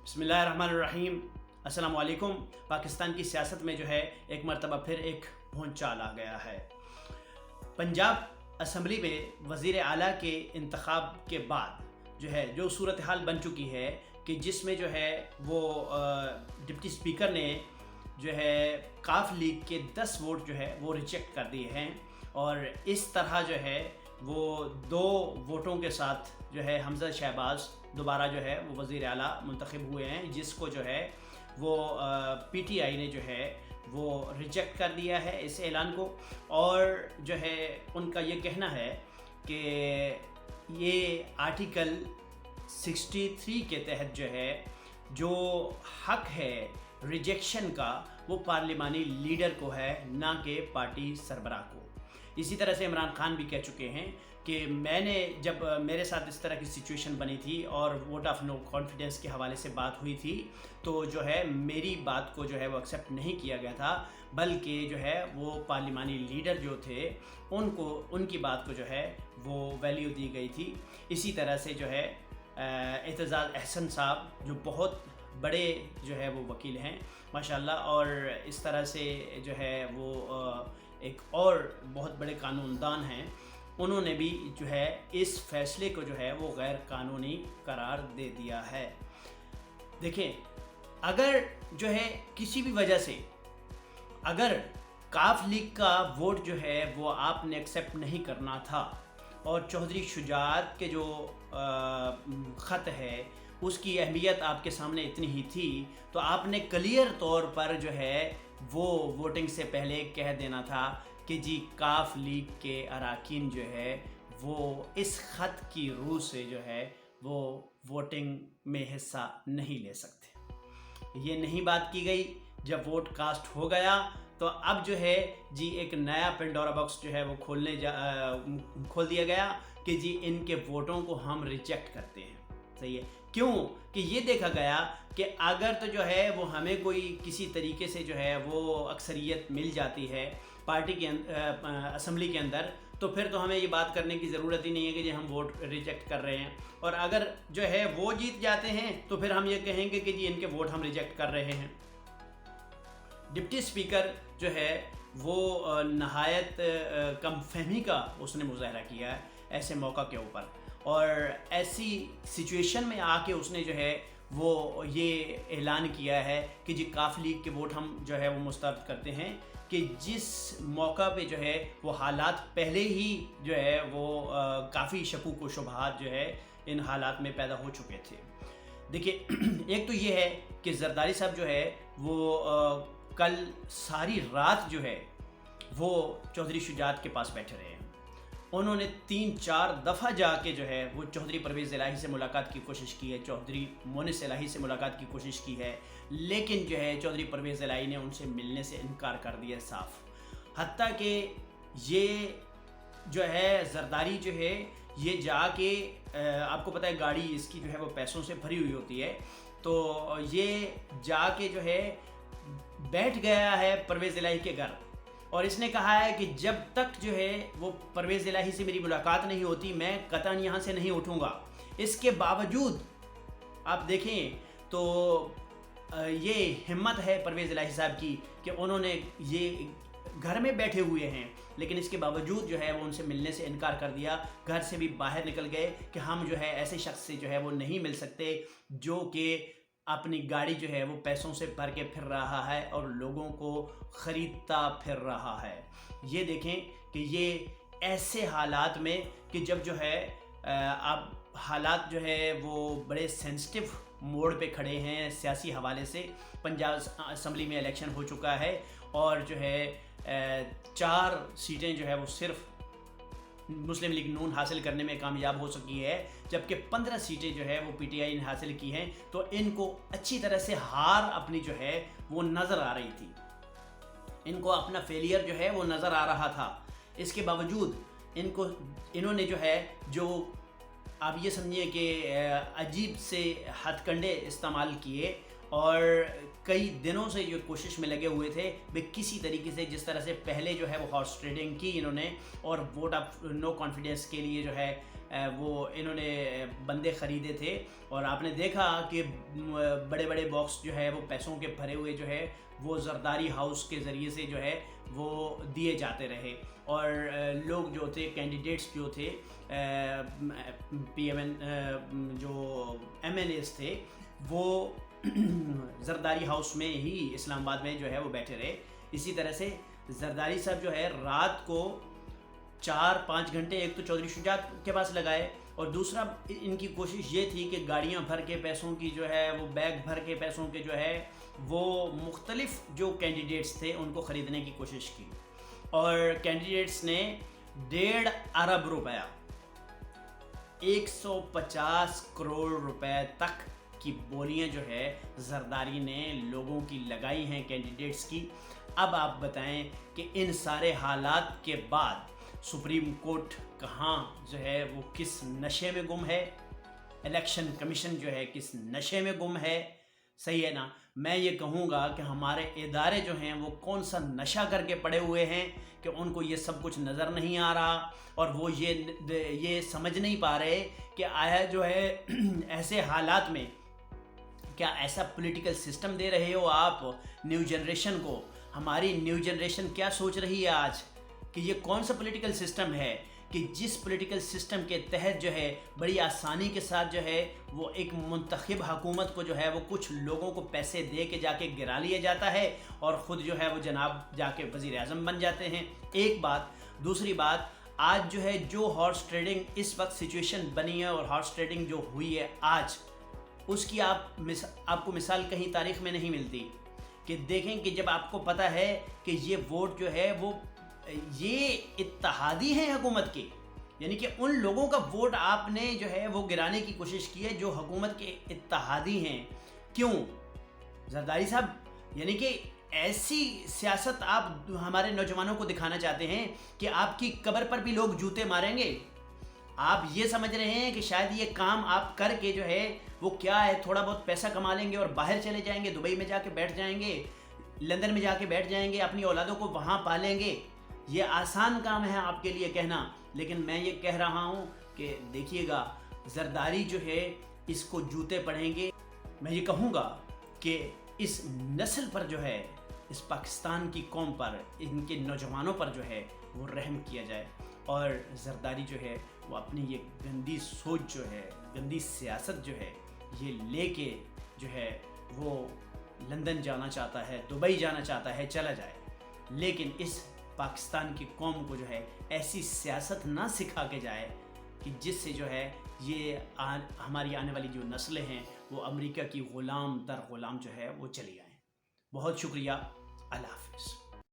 बिस्मिल्लाहिर्रहमानिर्रहीम। अस्सलाम वालेकुम। पाकिस्तान की सियासत में जो है एक मरतबा फिर एक भूचाल आ गया है। पंजाब असम्बली में वज़ीर आला के इंतखाब के बाद जो सूरत हाल बन चुकी है कि जिसमें जो है वो डिप्टी स्पीकर ने जो है काफ लीग के 10 वोट जो है वो रिजेक्ट कर दिए हैं और इस तरह जो है वो 2 वोटों के साथ जो है हमजा शहबाज दोबारा जो है वो वज़ीर आला मुंतखब हुए हैं, जिसको जो है वो पीटीआई ने जो है वो रिजेक्ट कर दिया है इस ऐलान को। और जो है उनका ये कहना है कि ये आर्टिकल 63 के तहत जो है जो हक है रिजेक्शन का वो पार्लिमानी लीडर को है, ना कि पार्टी सरबराह को। इसी तरह से इमरान खान भी कह चुके हैं कि मैंने जब मेरे साथ इस तरह की सिचुएशन बनी थी और वोट ऑफ नो कॉन्फिडेंस के हवाले से बात हुई थी तो जो है मेरी बात को जो है वो एक्सेप्ट नहीं किया गया था, बल्कि जो है वो पार्लिमानी लीडर जो थे उनको उनकी बात को जो है वो वैल्यू दी गई थी। इसी तरह से जो है एतजाज़ अहसन साहब जो बहुत बड़े जो है वो वकील हैं माशाल्लाह, और इस तरह से जो है वो एक और बहुत बड़े कानूनदान हैं, उन्होंने भी जो है इस फैसले को जो है वो गैर कानूनी करार दे दिया है। देखें, अगर जो है किसी भी वजह से अगर काफ लीग का वोट जो है वो आपने एक्सेप्ट नहीं करना था और चौधरी शुजात के जो ख़त है उसकी अहमियत आपके सामने इतनी ही थी तो आपने क्लियर तौर पर जो है वो वोटिंग से पहले कह देना था कि जी काफ लीग के अराकीन जो है वो इस ख़त की रूह से जो है वो वोटिंग में हिस्सा नहीं ले सकते। ये नहीं बात की गई। जब वोट कास्ट हो गया तो अब जो है जी एक नया पेंडोरा बॉक्स जो है वो खोल दिया गया कि जी इनके वोटों को हम रिजेक्ट करते हैं। सही है, क्यों कि ये देखा गया कि अगर तो जो है वो हमें कोई किसी तरीके से जो है वो अक्सरियत मिल जाती है पार्टी के असम्बली के अंदर, तो फिर तो हमें ये बात करने की ज़रूरत ही नहीं है कि जी हम वोट रिजेक्ट कर रहे हैं। और अगर जो है वो जीत जाते हैं तो फिर हम ये कहेंगे कि जी इनके वोट हम रिजेक्ट कर रहे हैं। डिप्टी स्पीकर जो है वो नहायत कम फहमी का उसने मुजाहरा किया है ऐसे मौका के ऊपर, और ऐसी सिचुएशन में आके उसने जो है वो ये ऐलान किया है कि जी काफ लीग के वोट हम जो है वो मुस्तरद करते हैं, कि जिस मौका पे जो है वो हालात पहले ही जो है वो काफ़ी शकूक व शुबहात जो है इन हालात में पैदा हो चुके थे। देखिए, एक तो ये है कि जरदारी साहब जो है वो कल सारी रात जो है वो चौधरी शुजात के पास बैठे रहे हैं। उन्होंने 3-4 दफ़ा जाके जो है वो चौधरी परवेज़ इलाही से मुलाकात की कोशिश की है, चौधरी मोनिस इलाही से मुलाकात की कोशिश की है, लेकिन जो है चौधरी परवेज़ इलाही ने उनसे मिलने से इनकार कर दिया साफ। हत्ता कि ये जो है जरदारी जो है ये जाके आपको पता है गाड़ी इसकी जो है वो पैसों से भरी हुई होती है, तो ये जाके जो है बैठ गया है परवेज़ इलाही के घर और इसने कहा है कि जब तक जो है वो परवेज़ इलाही से मेरी मुलाकात नहीं होती मैं कतई यहाँ से नहीं उठूँगा। इसके बावजूद आप देखें तो ये हिम्मत है परवेज़ इलाही साहब की कि उन्होंने ये घर में बैठे हुए हैं, लेकिन इसके बावजूद जो है वो उनसे मिलने से इनकार कर दिया। घर से भी बाहर निकल गए कि हम जो है ऐसे शख्स से जो है वो नहीं मिल सकते जो कि अपनी गाड़ी जो है वो पैसों से भर के फिर रहा है और लोगों को ख़रीदता फिर रहा है। ये देखें कि ये ऐसे हालात में कि जब जो है अब हालात जो है वो बड़े सेंसिटिव मोड़ पे खड़े हैं सियासी हवाले से। पंजाब असम्बली में इलेक्शन हो चुका है और जो है 4 सीटें जो है वो सिर्फ मुस्लिम लीग नून हासिल करने में कामयाब हो सकी है, जबकि 15 सीटें जो है वो पीटीआई ने हासिल की हैं। तो इनको अच्छी तरह से हार अपनी जो है वो नज़र आ रही थी, इनको अपना फेलियर जो है वो नज़र आ रहा था। इसके बावजूद इन्होंने जो है जो आप ये समझिए कि अजीब से हथकंडे इस्तेमाल किए और कई दिनों से ये कोशिश में लगे हुए थे वे किसी तरीके से, जिस तरह से पहले जो है वो हॉर्स ट्रेडिंग की इन्होंने और वोट ऑफ नो कॉन्फिडेंस के लिए जो है وہ انہوں نے بندے خریدے تھے، اور آپ نے دیکھا کہ بڑے بڑے باکس جو ہے وہ پیسوں کے بھرے ہوئے جو ہے وہ زرداری ہاؤس کے ذریعے سے جو ہے وہ دیے جاتے رہے، اور لوگ جو تھے کینڈیڈیٹس جو تھے پی ایم این جو ایم ایل ایز تھے وہ زرداری ہاؤس میں ہی اسلام آباد میں جو ہے وہ بیٹھے رہے۔ اسی طرح سے زرداری صاحب جو ہے رات کو 4-5 گھنٹے ایک تو چودھری شجاعت کے پاس لگائے، اور دوسرا ان کی کوشش یہ تھی کہ گاڑیاں بھر کے پیسوں کی جو ہے وہ بیگ بھر کے پیسوں کے جو ہے وہ مختلف جو کینڈیڈیٹس تھے ان کو خریدنے کی کوشش کی، اور کینڈیڈیٹس نے 1.5 ارب روپیہ 150 کروڑ روپے تک کی بولیاں جو ہے زرداری نے لوگوں کی لگائی ہیں کینڈیڈیٹس کی۔ اب آپ بتائیں کہ ان سارے حالات کے بعد سپریم کورٹ کہاں جو ہے وہ کس نشے میں گم ہے، الیکشن کمیشن جو ہے کس نشے میں گم ہے، صحیح ہے نا؟ میں یہ کہوں گا کہ ہمارے ادارے جو ہیں وہ کون سا نشہ کر کے پڑے ہوئے ہیں کہ ان کو یہ سب کچھ نظر نہیں آ رہا، اور وہ یہ سمجھ نہیں پا رہے کہ آیا جو ہے ایسے حالات میں کیا ایسا پولیٹیکل سسٹم دے رہے ہو آپ نیو جنریشن کو؟ ہماری نیو جنریشن کیا سوچ رہی ہے آج کہ یہ کون سا پولیٹیکل سسٹم ہے کہ جس پولیٹیکل سسٹم کے تحت جو ہے بڑی آسانی کے ساتھ جو ہے وہ ایک منتخب حکومت کو جو ہے وہ کچھ لوگوں کو پیسے دے کے جا کے گرا لیا جاتا ہے، اور خود جو ہے وہ جناب جا کے وزیر اعظم بن جاتے ہیں۔ ایک بات، دوسری بات، آج جو ہے جو ہارس ٹریڈنگ اس وقت سچویشن بنی ہے اور ہارس ٹریڈنگ جو ہوئی ہے آج، اس کی آپ کو مثال کہیں تاریخ میں نہیں ملتی، کہ دیکھیں کہ جب آپ کو پتہ ہے کہ یہ ووٹ جو ہے وہ یہ اتحادی ہیں حکومت کے، یعنی کہ ان لوگوں کا ووٹ آپ نے جو ہے وہ گرانے کی کوشش کی ہے جو حکومت کے اتحادی ہیں۔ کیوں زرداری صاحب؟ یعنی کہ ایسی سیاست آپ ہمارے نوجوانوں کو دکھانا چاہتے ہیں کہ آپ کی قبر پر بھی لوگ جوتے ماریں گے؟ آپ یہ سمجھ رہے ہیں کہ شاید یہ کام آپ کر کے جو ہے وہ کیا ہے تھوڑا بہت پیسہ کما لیں گے اور باہر چلے جائیں گے، دبئی میں جا کے بیٹھ جائیں گے، لندن میں جا کے بیٹھ جائیں گے، اپنی اولادوں کو وہاں پالیں گے؟ یہ آسان کام ہے آپ کے لیے کہنا، لیکن میں یہ کہہ رہا ہوں کہ دیکھیے گا زرداری جو ہے اس کو جوتے پڑیں گے۔ میں یہ کہوں گا کہ اس نسل پر جو ہے، اس پاکستان کی قوم پر، ان کے نوجوانوں پر جو ہے وہ رحم کیا جائے، اور زرداری جو ہے وہ اپنی یہ گندی سوچ جو ہے، گندی سیاست جو ہے یہ لے کے جو ہے وہ لندن جانا چاہتا ہے، دبئی جانا چاہتا ہے، چلا جائے، لیکن اس پاکستان کی قوم کو جو ہے ایسی سیاست نہ سکھا کے جائے کہ جس سے جو ہے یہ ہماری آنے والی جو نسلیں ہیں وہ امریکہ کی غلام در غلام جو ہے وہ چلی آئیں۔ بہت شکریہ، اللہ حافظ۔